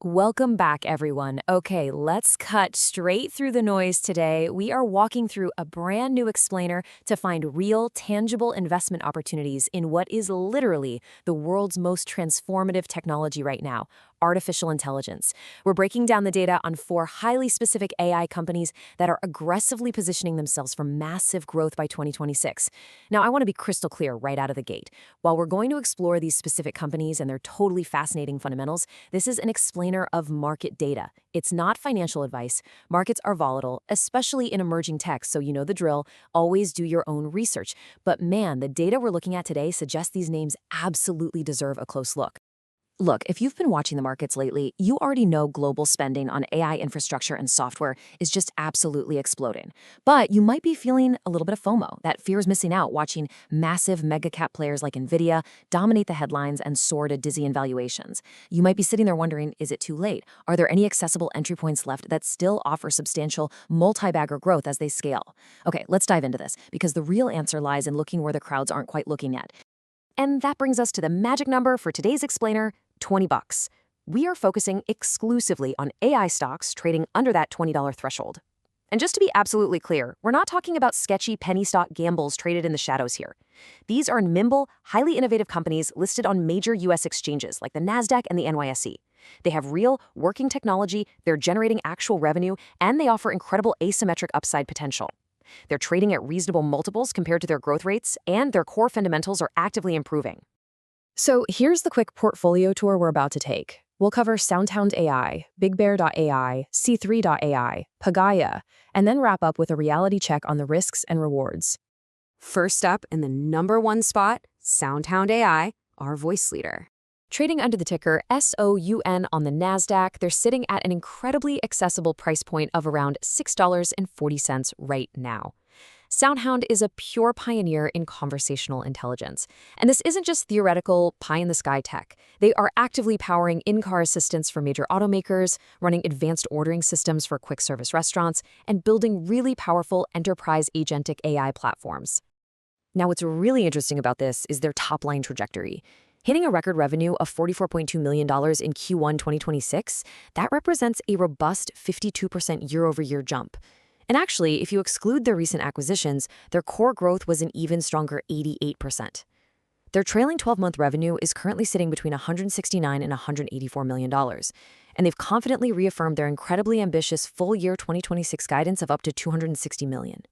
Welcome back, everyone. Okay, let's cut straight through the noise today. We are walking through a brand new explainer to find real, tangible investment opportunities in what is literally the world's most transformative technology right now, artificial intelligence. We're breaking down the data on 4 highly specific AI companies that are aggressively positioning themselves for massive growth by 2026. Now, I want to be crystal clear right out of the gate. While we're going to explore these specific companies and their totally fascinating fundamentals, this is an explainer of market data. It's not financial advice. Markets are volatile, especially in emerging tech, so you know the drill. Always do your own research. But man, the data we're looking at today suggests these names absolutely deserve a close look. Look, if you've been watching the markets lately, you already know global spending on AI infrastructure and software is just absolutely exploding. But you might be feeling a little bit of FOMO, that fear is missing out watching massive mega-cap players like NVIDIA dominate the headlines and soar to dizzying valuations. You might be sitting there wondering, is it too late? Are there any accessible entry points left that still offer substantial multi-bagger growth as they scale? Okay, let's dive into this, because the real answer lies in looking where the crowds aren't quite looking yet. And that brings us to the magic number for today's explainer, 20 bucks. We are focusing exclusively on AI stocks trading under that $20 threshold. And just to be absolutely clear, we're not talking about sketchy penny stock gambles traded in the shadows here. These are nimble, highly innovative companies listed on major U.S. exchanges like the Nasdaq and the NYSE. They have real, working technology, they're generating actual revenue, and they offer incredible asymmetric upside potential. They're trading at reasonable multiples compared to their growth rates, and their core fundamentals are actively improving. So here's the quick portfolio tour we're about to take. We'll cover SoundHound AI, BigBear.ai, C3.ai, Pagaya, and then wrap up with a reality check on the risks and rewards. First up, in the #1 spot, SoundHound AI, our voice leader. Trading under the ticker SOUN on the Nasdaq, they're sitting at an incredibly accessible price point of around $6.40 right now. SoundHound is a pure pioneer in conversational intelligence. And this isn't just theoretical, pie-in-the-sky tech. They are actively powering in-car assistance for major automakers, running advanced ordering systems for quick-service restaurants, and building really powerful enterprise agentic AI platforms. Now, what's really interesting about this is their top-line trajectory. Hitting a record revenue of $44.2 million in Q1 2026, that represents a robust 52% year-over-year jump. And actually, if you exclude their recent acquisitions, their core growth was an even stronger 88%. Their trailing 12-month revenue is currently sitting between $169 and $184 million, and they've confidently reaffirmed their incredibly ambitious full-year 2026 guidance of up to $260 million.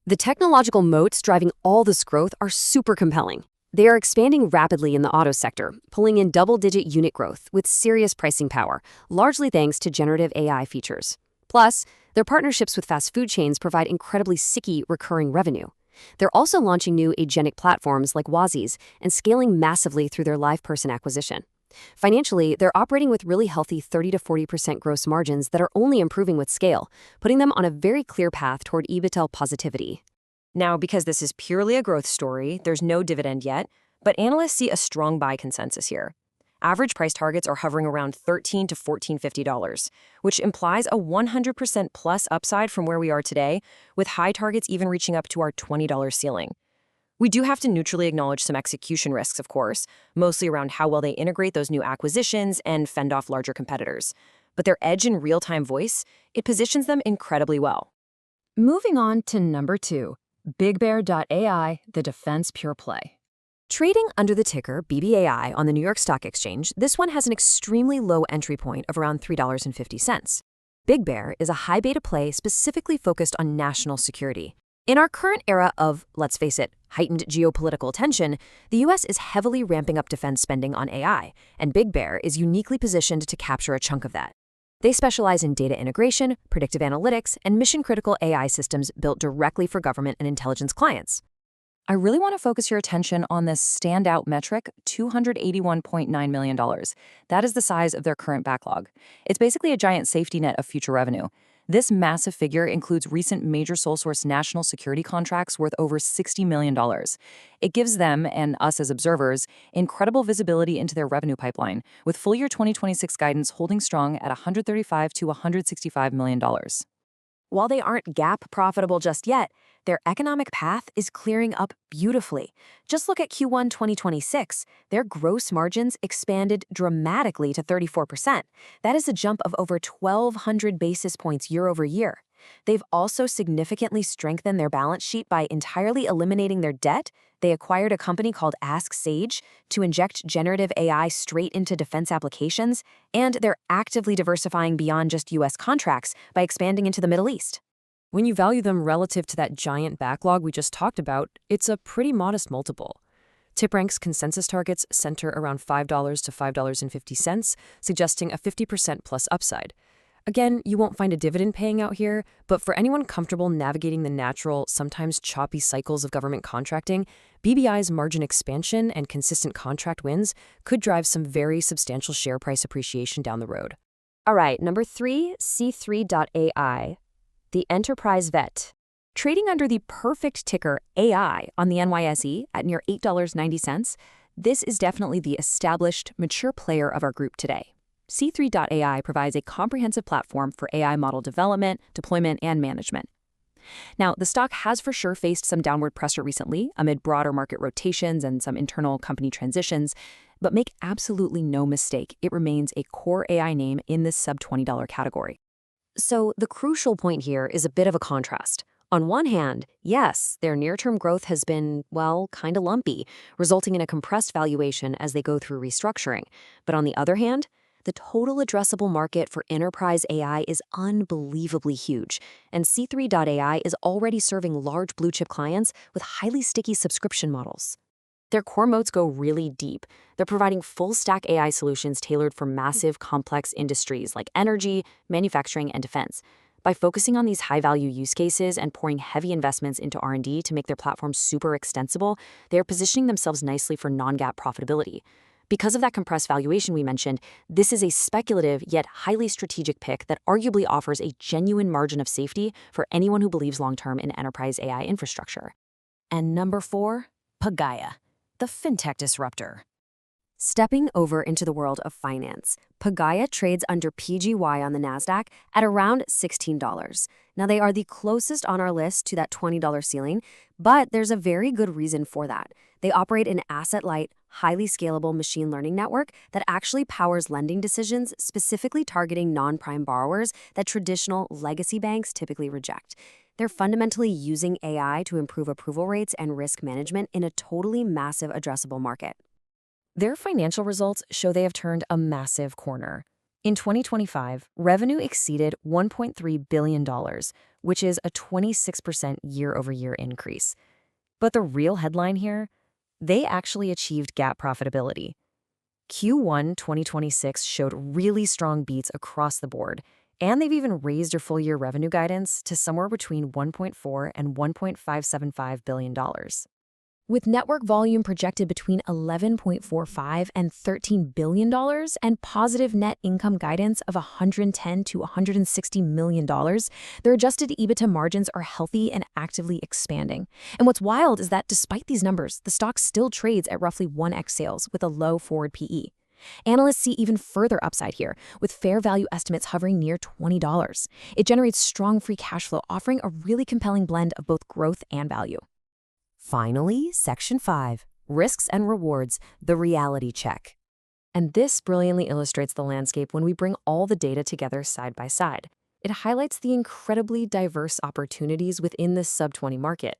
The technological moats driving all this growth are super compelling. They are expanding rapidly in the auto sector, pulling in double-digit unit growth with serious pricing power, largely thanks to generative AI features. Plus, their partnerships with fast food chains provide incredibly sticky, recurring revenue. They're also launching new agentic platforms like Wazi's and scaling massively through their live person acquisition. Financially, they're operating with really healthy 30 to 40% gross margins that are only improving with scale, putting them on a very clear path toward EBITDA positivity. Now, because this is purely a growth story, there's no dividend yet, but analysts see a strong buy consensus here. Average price targets are hovering around $13 to $14.50, which implies a 100% plus upside from where we are today, with high targets even reaching up to our $20 ceiling. We do have to neutrally acknowledge some execution risks, of course, mostly around how well they integrate those new acquisitions and fend off larger competitors. But their edge in real-time voice, it positions them incredibly well. Moving on to number 2, BigBear.ai, the defense pure play. Trading under the ticker BBAI on the New York Stock Exchange, this one has an extremely low entry point of around $3.50. BigBear is a high beta play specifically focused on national security. In our current era of, let's face it, heightened geopolitical tension, the U.S. is heavily ramping up defense spending on AI, and BigBear is uniquely positioned to capture a chunk of that. They specialize in data integration, predictive analytics, and mission-critical AI systems built directly for government and intelligence clients. I really want to focus your attention on this standout metric, $281.9 million. That is the size of their current backlog. It's basically a giant safety net of future revenue. This massive figure includes recent major sole source national security contracts worth over $60 million. It gives them, and us as observers, incredible visibility into their revenue pipeline, with full year 2026 guidance holding strong at $135 to $165 million. While they aren't GAAP profitable just yet, their economic path is clearing up beautifully. Just look at Q1 2026. Their gross margins expanded dramatically to 34%. That is a jump of over 1,200 basis points year over year. They've also significantly strengthened their balance sheet by entirely eliminating their debt. They acquired a company called Ask Sage to inject generative AI straight into defense applications, and they're actively diversifying beyond just US contracts by expanding into the Middle East. When you value them relative to that giant backlog we just talked about, it's a pretty modest multiple. TipRank's consensus targets center around $5 to $5.50, suggesting a 50% plus upside. Again, you won't find a dividend paying out here, but for anyone comfortable navigating the natural, sometimes choppy cycles of government contracting, BBAI's margin expansion and consistent contract wins could drive some very substantial share price appreciation down the road. All right, number 3, C3.ai, the enterprise vet. Trading under the perfect ticker AI on the NYSE at near $8.90, this is definitely the established, mature player of our group today. C3.ai provides a comprehensive platform for AI model development, deployment, and management. Now, the stock has for sure faced some downward pressure recently amid broader market rotations and some internal company transitions, but make absolutely no mistake, it remains a core AI name in this sub-$20 category. So the crucial point here is a bit of a contrast. On one hand, yes, their near-term growth has been, well, kind of lumpy, resulting in a compressed valuation as they go through restructuring. But on the other hand, the total addressable market for enterprise AI is unbelievably huge, and C3.ai is already serving large blue-chip clients with highly sticky subscription models. Their core moats go really deep. They're providing full-stack AI solutions tailored for massive, complex industries like energy, manufacturing, and defense. By focusing on these high-value use cases and pouring heavy investments into R&D to make their platform super extensible, they are positioning themselves nicely for non-GAAP profitability. Because of that compressed valuation we mentioned, this is a speculative yet highly strategic pick that arguably offers a genuine margin of safety for anyone who believes long-term in enterprise AI infrastructure. And number 4, Pagaya, the fintech disruptor. Stepping over into the world of finance, Pagaya trades under PGY on the Nasdaq at around $16. Now, they are the closest on our list to that $20 ceiling, but there's a very good reason for that. They operate an asset-light, highly scalable machine learning network that actually powers lending decisions, specifically targeting non-prime borrowers that traditional legacy banks typically reject. They're fundamentally using AI to improve approval rates and risk management in a totally massive addressable market. Their financial results show they have turned a massive corner. In 2025, revenue exceeded $1.3 billion, which is a 26% year-over-year increase. But the real headline here? They actually achieved GAAP profitability. Q1 2026 showed really strong beats across the board, and they've even raised their full-year revenue guidance to somewhere between $1.4 and $1.575 billion. With network volume projected between $11.45 and $13 billion and positive net income guidance of $110 to $160 million, their adjusted EBITDA margins are healthy and actively expanding. And what's wild is that despite these numbers, the stock still trades at roughly 1x sales with a low forward PE. Analysts see even further upside here, with fair value estimates hovering near $20. It generates strong free cash flow, offering a really compelling blend of both growth and value. Finally, Section 5, Risks and Rewards, the reality check. And this brilliantly illustrates the landscape when we bring all the data together side by side. It highlights the incredibly diverse opportunities within this sub-20 market.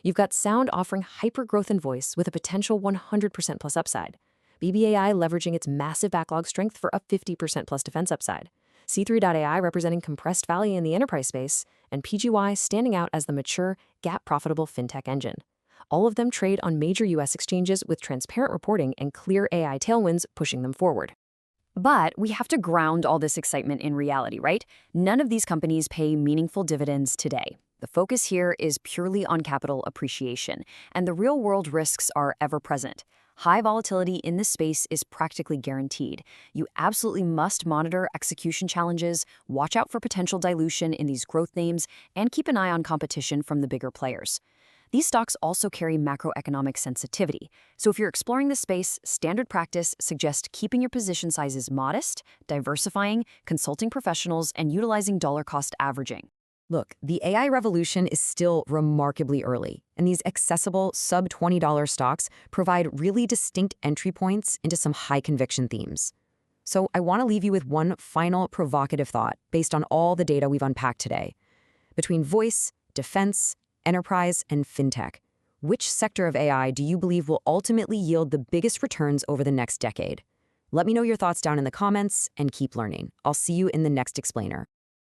You've got SOUN offering hyper-growth in voice with a potential 100% plus upside. BBAI leveraging its massive backlog strength for a 50% plus defense upside. C3.ai representing compressed value in the enterprise space, and PGY standing out as the mature, GAAP-profitable fintech engine. All of them trade on major US exchanges with transparent reporting and clear AI tailwinds pushing them forward. But we have to ground all this excitement in reality, right? None of these companies pay meaningful dividends today. The focus here is purely on capital appreciation, and the real-world risks are ever present. High volatility in this space is practically guaranteed. You absolutely must monitor execution challenges, watch out for potential dilution in these growth names, and keep an eye on competition from the bigger players. These stocks also carry macroeconomic sensitivity, so if you're exploring this space, standard practice suggests keeping your position sizes modest, diversifying, consulting professionals, and utilizing dollar-cost averaging. Look, the AI revolution is still remarkably early, and these accessible sub-$20 stocks provide really distinct entry points into some high-conviction themes. So I want to leave you with one final provocative thought based on all the data we've unpacked today. Between voice, defense, enterprise, and fintech, which sector of AI do you believe will ultimately yield the biggest returns over the next decade? Let me know your thoughts down in the comments and keep learning. I'll see you in the next explainer.